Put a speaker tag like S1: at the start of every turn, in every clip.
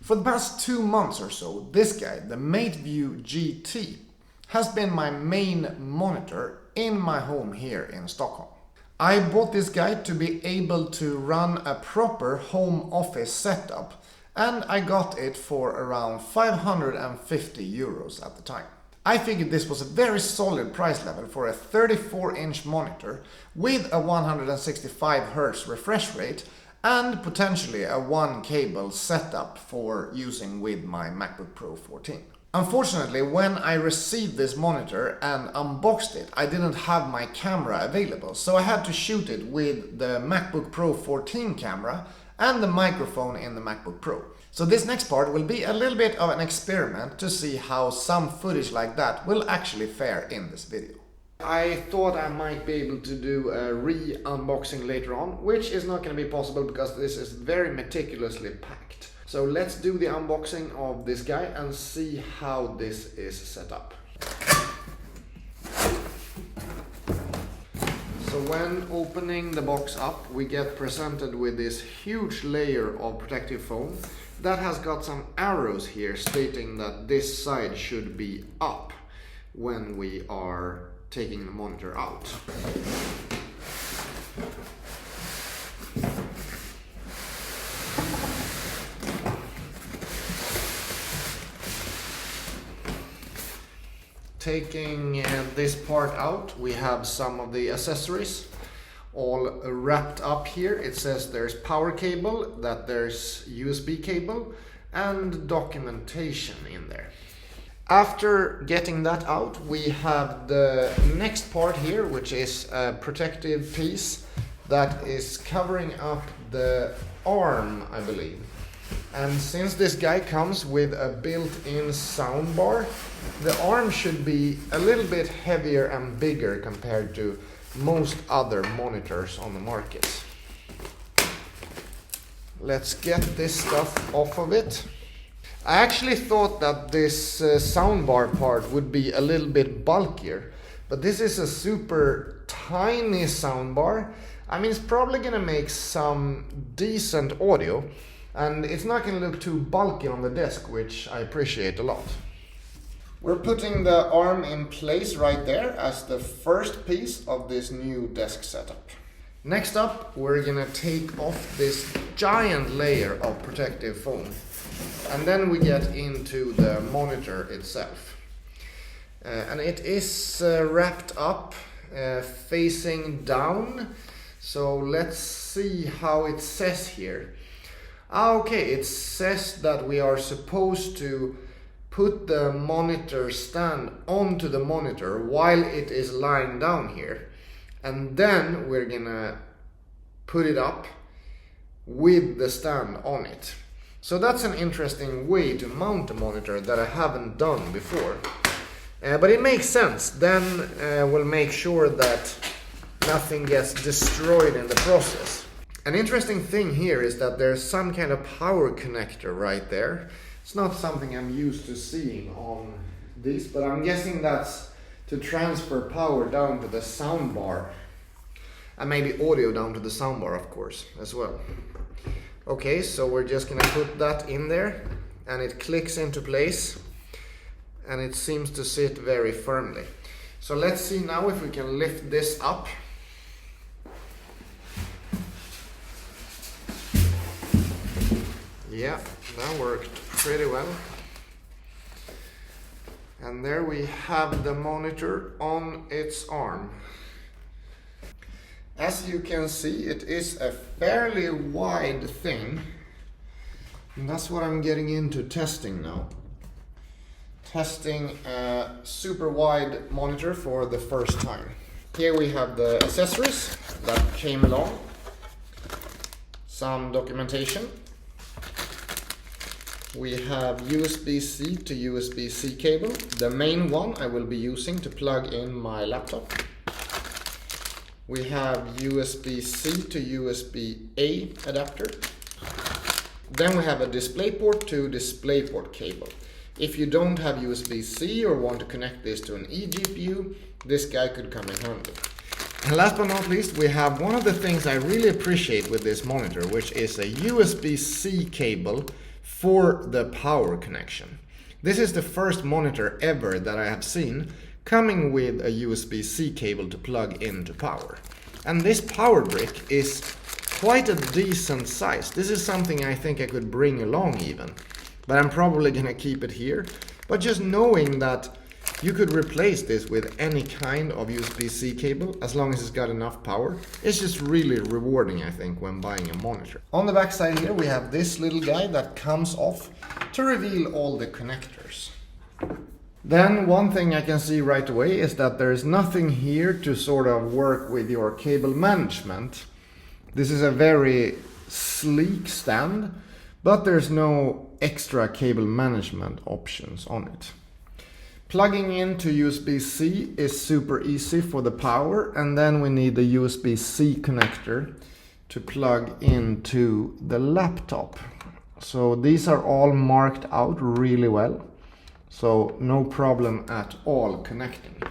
S1: For the past 2 months or so, this guy, the Mateview GT, has been my main monitor in my home here in Stockholm. I bought this guy to be able to run a proper home office setup, and I got it for around 550 euros at the time. I figured this was a very solid price level for a 34-inch monitor with a 165Hz refresh rate and potentially a 1 cable setup for using with my MacBook Pro 14. Unfortunately, when I received this monitor and unboxed it, I didn't have my camera available, so I had to shoot it with the MacBook Pro 14 camera and the microphone in the MacBook Pro. So this next part will be a little bit of an experiment to see how some footage like that will actually fare in this video. I thought I might be able to do a re-unboxing later on, which is not going to be possible because this is very meticulously packed. So let's do the unboxing of this guy and see how this is set up. So when opening the box up, we get presented with this huge layer of protective foam that has got some arrows here stating that this side should be up when we are taking the monitor out. Taking this part out, we have some of the accessories all wrapped up here. It says there's power cable, that there's USB cable, and documentation in there. After getting that out, we have the next part here, which is a protective piece that is covering up the arm, I believe. And since this guy comes with a built-in soundbar, the arm should be a little bit heavier and bigger compared to most other monitors on the market. Let's get this stuff off of it. I actually thought that this soundbar part would be a little bit bulkier, but this is a super tiny soundbar. I mean, it's probably gonna make some decent audio, and it's not gonna look too bulky on the desk, which I appreciate a lot. We're putting the arm in place right there as the first piece of this new desk setup. Next up, we're gonna take off this giant layer of protective foam, and then we get into the monitor itself. And it is wrapped up facing down, so let's see how it says here. Okay, it says that we are supposed to put the monitor stand onto the monitor while it is lying down here, and then we're gonna put it up with the stand on it. So that's an interesting way to mount a monitor that I haven't done before, but it makes sense. Then we'll make sure that nothing gets destroyed in the process. An interesting thing here is that there's some kind of power connector right there. It's not something I'm used to seeing on these, but I'm guessing that's to transfer power down to the soundbar, and maybe audio down to the soundbar, of course, as well. Okay, so we're just gonna put that in there, and it clicks into place, and it seems to sit very firmly. So let's see now if we can lift this up. Yeah, that worked pretty well. And there we have the monitor on its arm. As you can see, it is a fairly wide thing, and that's what I'm getting into testing now. Testing a super wide monitor for the first time. Here we have the accessories that came along, some documentation. We have USB-C to USB-C cable, the main one I will be using to plug in my laptop. We have USB-C to USB-A adapter. Then we have a DisplayPort to DisplayPort cable. If you don't have USB-C or want to connect this to an eGPU, this guy could come in handy. And last but not least, we have one of the things I really appreciate with this monitor, which is a USB-C cable for the power connection. This is the first monitor ever that I have seen coming with a USB-C cable to plug into power. And this power brick is quite a decent size. This is something I think I could bring along even, but I'm probably gonna keep it here. But just knowing that you could replace this with any kind of USB-C cable as long as it's got enough power, it's just really rewarding, I think, when buying a monitor. On the back side here we have this little guy that comes off to reveal all the connectors. Then one thing I can see right away is that there is nothing here to sort of work with your cable management. This is a very sleek stand, but there's no extra cable management options on it. Plugging into USB-C is super easy for the power, and then we need the USB-C connector to plug into the laptop. So these are all marked out really well, so no problem at all connecting.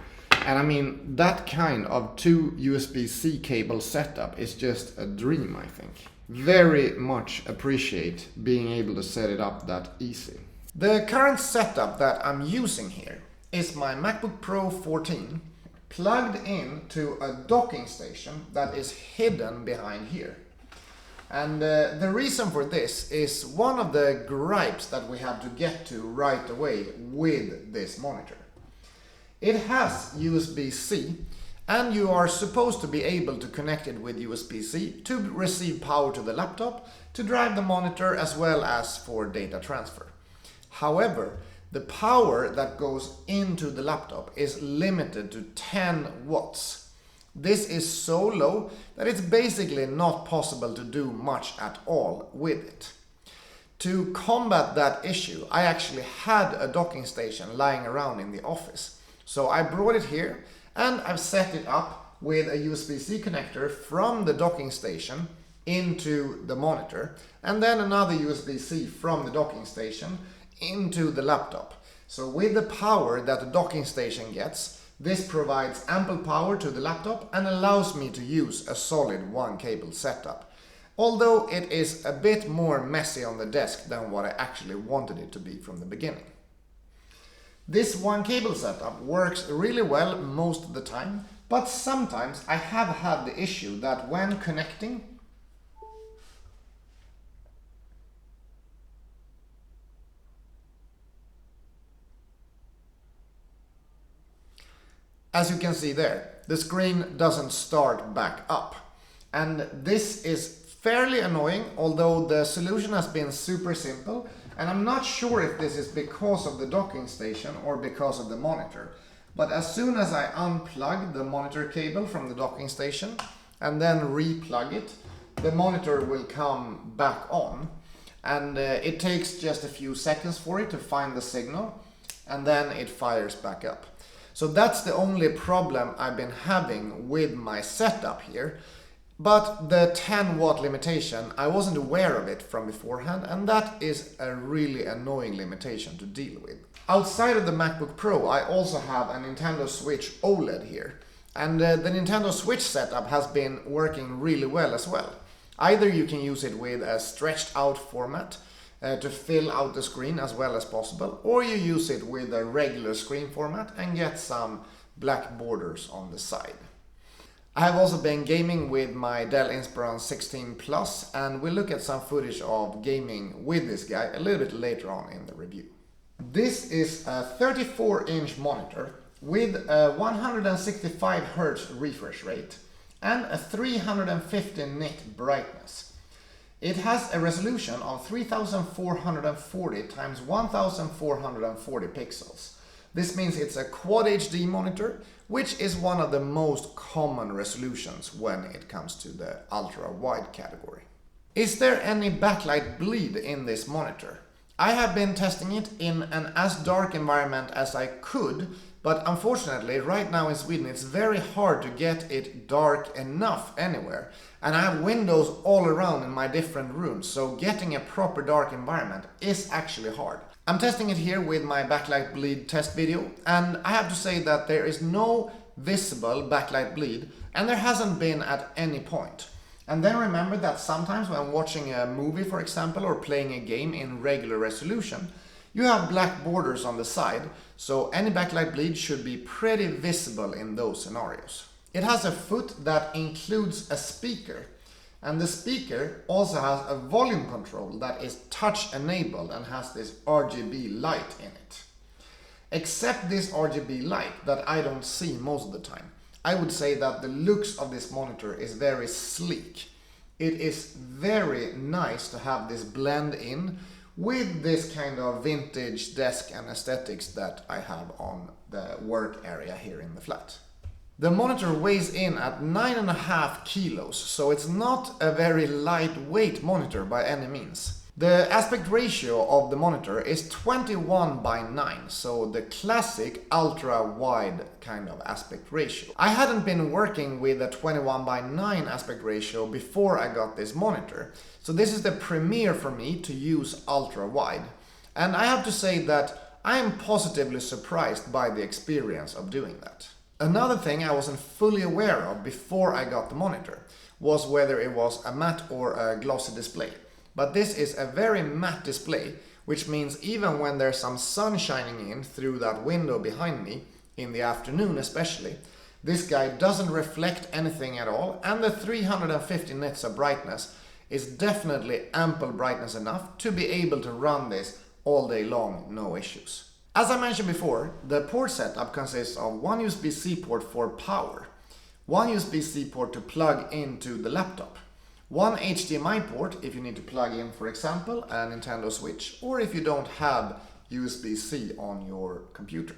S1: And I mean, that kind of 2 USB-C cable setup is just a dream, I think. Very much appreciate being able to set it up that easy. The current setup that I'm using here is my MacBook Pro 14 plugged into a docking station that is hidden behind here. And the reason for this is one of the gripes that we have to get to right away with this monitor. It has USB-C, and you are supposed to be able to connect it with USB-C to receive power to the laptop, to drive the monitor, as well as for data transfer. However, the power that goes into the laptop is limited to 10 watts. This is so low that it's basically not possible to do much at all with it. To combat that issue, I actually had a docking station lying around in the office. So I brought it here and I've set it up with a USB-C connector from the docking station into the monitor, and then another USB-C from the docking station into the laptop. So with the power that the docking station gets, this provides ample power to the laptop and allows me to use a solid 1 cable setup. Although it is a bit more messy on the desk than what I actually wanted it to be from the beginning. This 1 cable setup works really well most of the time, but sometimes I have had the issue that when connecting, as you can see there, the screen doesn't start back up. And this is fairly annoying, although the solution has been super simple. And I'm not sure if this is because of the docking station or because of the monitor. But as soon as I unplug the monitor cable from the docking station and then replug it, the monitor will come back on. And it takes just a few seconds for it to find the signal, and then it fires back up. So that's the only problem I've been having with my setup here. But the 10 watt limitation, I wasn't aware of it from beforehand, and that is a really annoying limitation to deal with. Outside of the MacBook Pro, I also have a Nintendo Switch OLED here. And the Nintendo Switch setup has been working really well as well. Either you can use it with a stretched out format to fill out the screen as well as possible, or you use it with a regular screen format and get some black borders on the side. I have also been gaming with my Dell Inspiron 16 Plus, and we'll look at some footage of gaming with this guy a little bit later on in the review. This is a 34-inch monitor with a 165 Hz refresh rate and a 350 nit brightness. It has a resolution of 3440 x 1440 pixels. This means it's a Quad HD monitor, which is one of the most common resolutions when it comes to the ultra-wide category. Is there any backlight bleed in this monitor? I have been testing it in an as dark environment as I could, but unfortunately right now in Sweden it's very hard to get it dark enough anywhere. And I have windows all around in my different rooms, so getting a proper dark environment is actually hard. I'm testing it here with my backlight bleed test video, and I have to say that there is no visible backlight bleed, and there hasn't been at any point. And then remember that sometimes when watching a movie, for example, or playing a game in regular resolution, you have black borders on the side, so any backlight bleed should be pretty visible in those scenarios. It has a foot that includes a speaker, and the speaker also has a volume control that is touch enabled and has this RGB light in it. Except this RGB light that I don't see most of the time, I would say that the looks of this monitor is very sleek. It is very nice to have this blend in with this kind of vintage desk and aesthetics that I have on the work area here in the flat. The monitor weighs in at 9.5 kilos, so it's not a very lightweight monitor by any means. The aspect ratio of the monitor is 21:9, so the classic ultra-wide kind of aspect ratio. I hadn't been working with a 21:9 aspect ratio before I got this monitor, so this is the premiere for me to use ultra-wide. And I have to say that I am positively surprised by the experience of doing that. Another thing I wasn't fully aware of before I got the monitor was whether it was a matte or a glossy display. But this is a very matte display, which means even when there's some sun shining in through that window behind me, in the afternoon especially, this guy doesn't reflect anything at all, and the 350 nits of brightness is definitely ample brightness enough to be able to run this all day long, no issues. As I mentioned before, the port setup consists of one USB-C port for power, one USB-C port to plug into the laptop, one HDMI port if you need to plug in, for example, a Nintendo Switch, or if you don't have USB-C on your computer.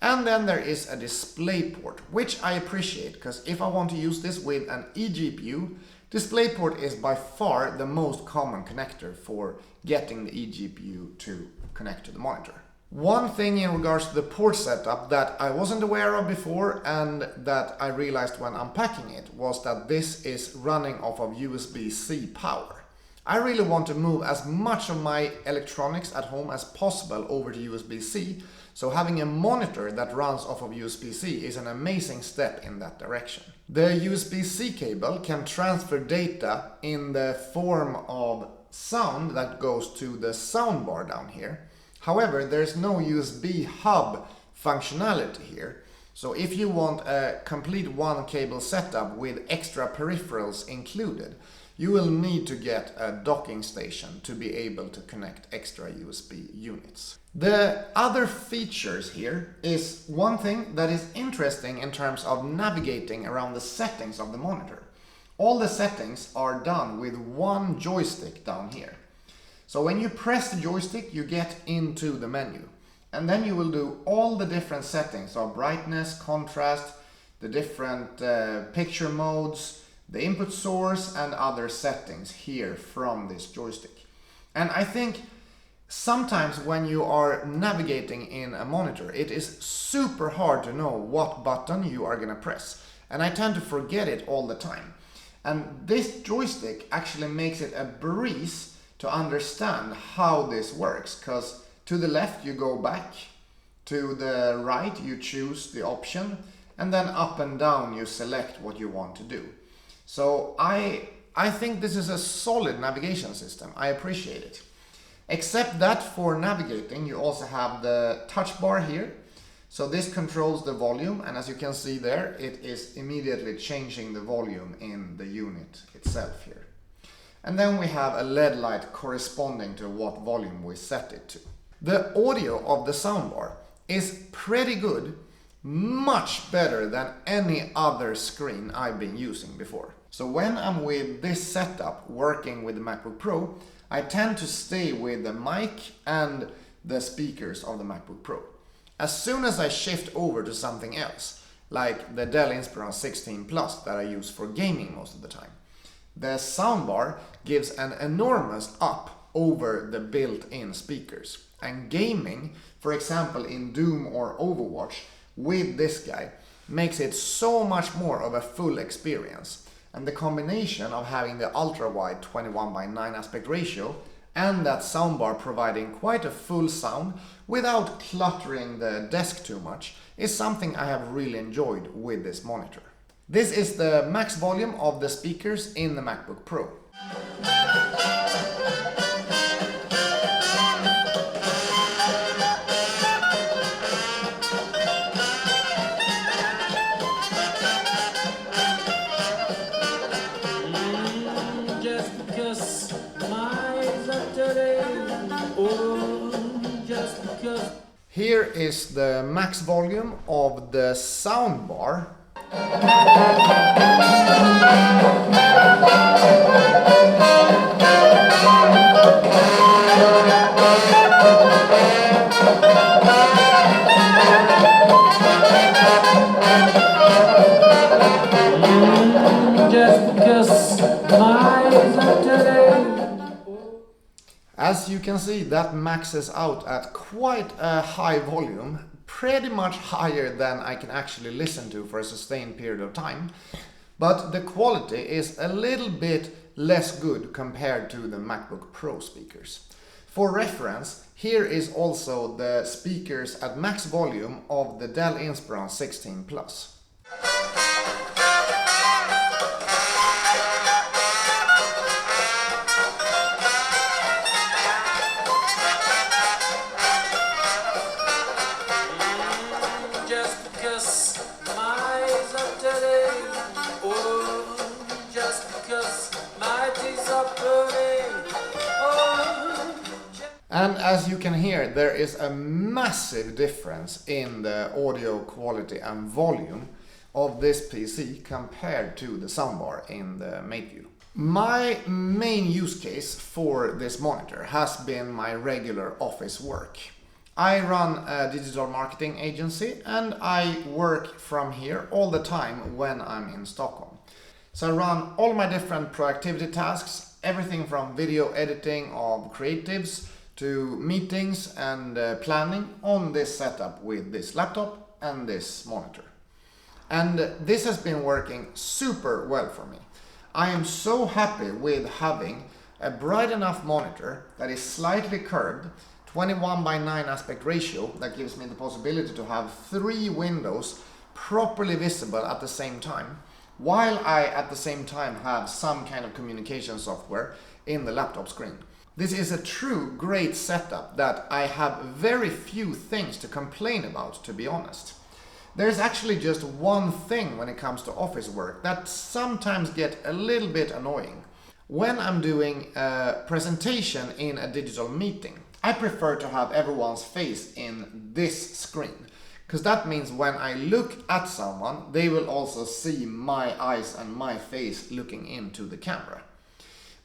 S1: And then there is a display port, which I appreciate, because if I want to use this with an eGPU, DisplayPort is by far the most common connector for getting the eGPU to connect to the monitor. One thing in regards to the port setup that I wasn't aware of before and that I realized when unpacking it was that this is running off of USB-C power. I really want to move as much of my electronics at home as possible over to USB-C, so having a monitor that runs off of USB-C is an amazing step in that direction. The USB-C cable can transfer data in the form of sound that goes to the soundbar down here. However, there's no USB hub functionality here. So if you want a complete one cable setup with extra peripherals included, you will need to get a docking station to be able to connect extra USB units. The other features here is one thing that is interesting in terms of navigating around the settings of the monitor. All the settings are done with one joystick down here. So when you press the joystick, you get into the menu. And then you will do all the different settings of brightness, contrast, the different picture modes, the input source and other settings here from this joystick. And I think sometimes when you are navigating in a monitor, it is super hard to know what button you are going to press. And I tend to forget it all the time. And this joystick actually makes it a breeze to understand how this works, because to the left you go back, to the right you choose the option, and then up and down you select what you want to do. So I think this is a solid navigation system. I appreciate it. Except that for navigating you also have the touch bar here. So this controls the volume, and as you can see there, it is immediately changing the volume in the unit itself here. And then we have a LED light corresponding to what volume we set it to. The audio of the soundbar is pretty good, much better than any other screen I've been using before. So when I'm with this setup working with the MacBook Pro, I tend to stay with the mic and the speakers of the MacBook Pro. As soon as I shift over to something else, like the Dell Inspiron 16 Plus that I use for gaming most of the time, the soundbar gives an enormous up over the built-in speakers. And gaming, for example in Doom or Overwatch, with this guy, makes it so much more of a full experience. And the combination of having the ultra-wide 21:9 aspect ratio and that soundbar providing quite a full sound without cluttering the desk too much is something I have really enjoyed with this monitor. This is the max volume of the speakers in the MacBook Pro. Here is the max volume of the soundbar. As you can see, that maxes out at quite a high volume, pretty much higher than I can actually listen to for a sustained period of time. But the quality is a little bit less good compared to the MacBook Pro speakers. For reference, here is also the speakers at max volume of the Dell Inspiron 16 Plus. And as you can hear, there is a massive difference in the audio quality and volume of this PC compared to the soundbar in the Mateview. My main use case for this monitor has been my regular office work. I run a digital marketing agency and I work from here all the time when I'm in Stockholm. So I run all my different productivity tasks, everything from video editing of creatives to meetings and planning on this setup with this laptop and this monitor. And this has been working super well for me. I am so happy with having a bright enough monitor that is slightly curved, 21:9 aspect ratio, that gives me the possibility to have 3 windows properly visible at the same time, while I at the same time have some kind of communication software in the laptop screen. This is a true great setup that I have very few things to complain about, to be honest. There's actually just one thing when it comes to office work that sometimes get a little bit annoying. When I'm doing a presentation in a digital meeting, I prefer to have everyone's face in this screen, because that means when I look at someone, they will also see my eyes and my face looking into the camera.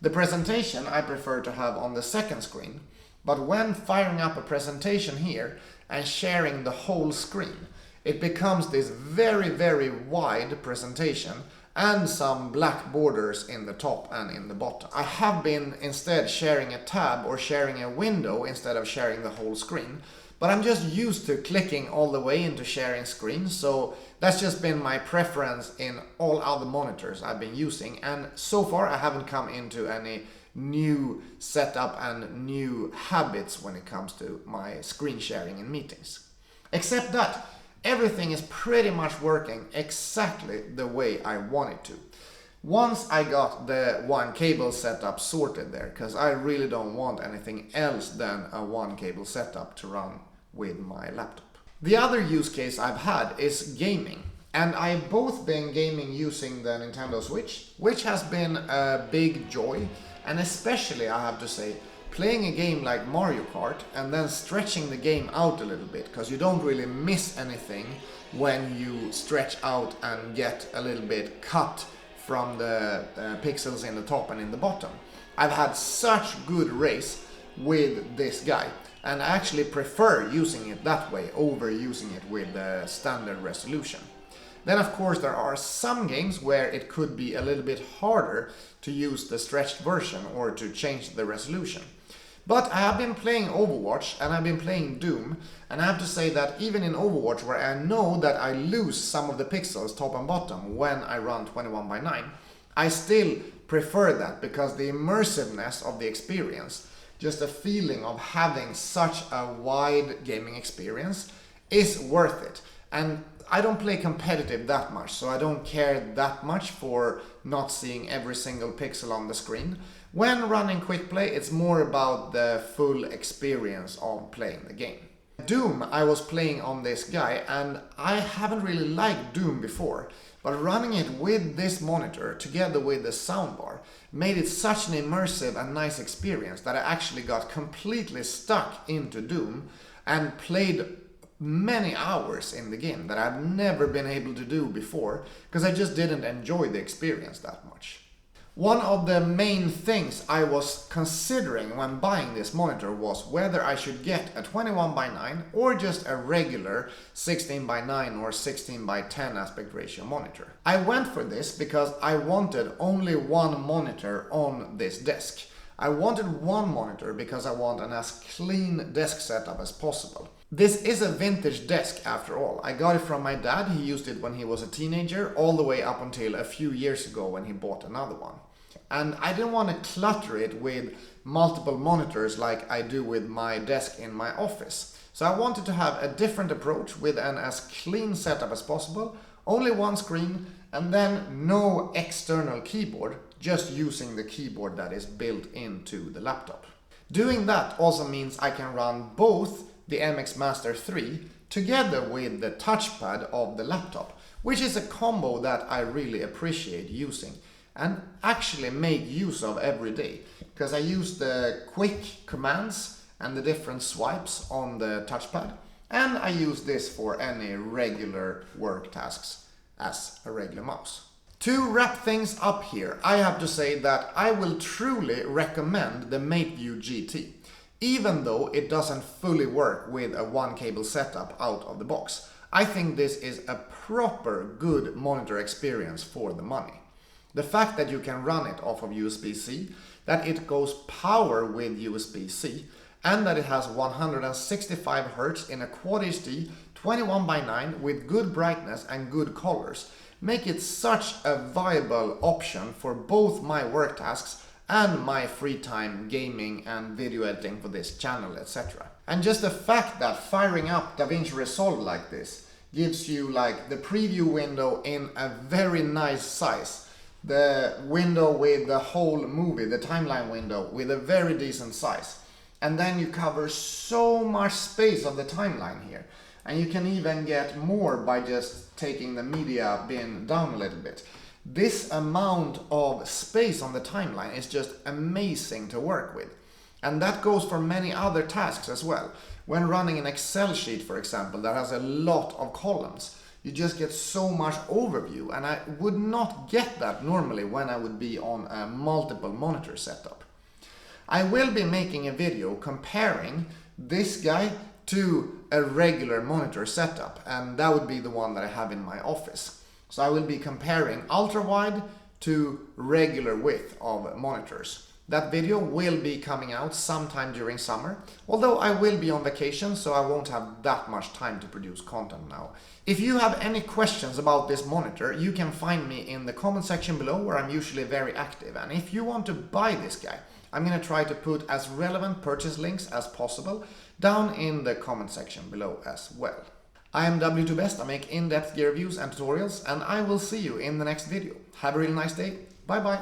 S1: The presentation I prefer to have on the second screen, but when firing up a presentation here and sharing the whole screen, it becomes this very, very wide presentation and some black borders in the top and in the bottom. I have been instead sharing a tab or sharing a window instead of sharing the whole screen, but I'm just used to clicking all the way into sharing screen, so that's just been my preference in all other monitors I've been using, and so far I haven't come into any new setup and new habits when it comes to my screen sharing in meetings. Except that everything is pretty much working exactly the way I want it to. Once I got the one cable setup sorted there, because I really don't want anything else than a one cable setup to run with my laptop. The other use case I've had is gaming, and I've both been gaming using the Nintendo Switch, which has been a big joy, and especially I have to say, playing a game like Mario Kart and then stretching the game out a little bit, because you don't really miss anything when you stretch out and get a little bit cut from the pixels in the top and in the bottom. I've had such good race with this guy, and I actually prefer using it that way over using it with the standard resolution. Then of course there are some games where it could be a little bit harder to use the stretched version or to change the resolution. But I have been playing Overwatch and I've been playing Doom, and I have to say that even in Overwatch, where I know that I lose some of the pixels top and bottom when I run 21:9, I still prefer that, because the immersiveness of the experience, just a feeling of having such a wide gaming experience, is worth it. And I don't play competitive that much, so I don't care that much for not seeing every single pixel on the screen. When running quick play, it's more about the full experience of playing the game. Doom I was playing on this guy, and I haven't really liked Doom before, but running it with this monitor together with the soundbar made it such an immersive and nice experience that I actually got completely stuck into Doom and played many hours in the game that I've never been able to do before because I just didn't enjoy the experience that much. One of the main things I was considering when buying this monitor was whether I should get a 21:9 or just a regular 16:9 or 16:10 aspect ratio monitor. I went for this because I wanted only one monitor on this desk. I wanted one monitor because I want an as clean desk setup as possible. This is a vintage desk after all. I got it from my dad. He used it when he was a teenager, all the way up until a few years ago when he bought another one. And I didn't want to clutter it with multiple monitors like I do with my desk in my office. So I wanted to have a different approach with an as clean setup as possible, only one screen, and then no external keyboard, just using the keyboard that is built into the laptop. Doing that also means I can run both the MX Master 3 together with the touchpad of the laptop, which is a combo that I really appreciate using and actually make use of every day, because I use the quick commands and the different swipes on the touchpad, and I use this for any regular work tasks as a regular mouse. To wrap things up here, I have to say that I will truly recommend the Mateview GT. Even though it doesn't fully work with a one cable setup out of the box, I think this is a proper good monitor experience for the money. The fact that you can run it off of USB-C, that it goes power with USB-C, and that it has 165 Hz in a Quad HD 21:9 with good brightness and good colors make it such a viable option for both my work tasks and my free time gaming and video editing for this channel, etc. And just the fact that firing up DaVinci Resolve like this gives you like the preview window in a very nice size, the window with the whole movie, the timeline window with a very decent size, and then you cover so much space of the timeline here, and you can even get more by just taking the media bin down a little bit. This amount of space on the timeline is just amazing to work with. And that goes for many other tasks as well. When running an Excel sheet, for example, that has a lot of columns, you just get so much overview, and I would not get that normally when I would be on a multiple monitor setup. I will be making a video comparing this guy to a regular monitor setup, and that would be the one that I have in my office. So I will be comparing ultra-wide to regular width of monitors. That video will be coming out sometime during summer, although I will be on vacation, so I won't have that much time to produce content now. If you have any questions about this monitor, you can find me in the comment section below, where I'm usually very active. And if you want to buy this guy, I'm going to try to put as relevant purchase links as possible down in the comment section below as well. I am W2Best, I make in-depth gear reviews and tutorials, and I will see you in the next video. Have a really nice day, bye bye!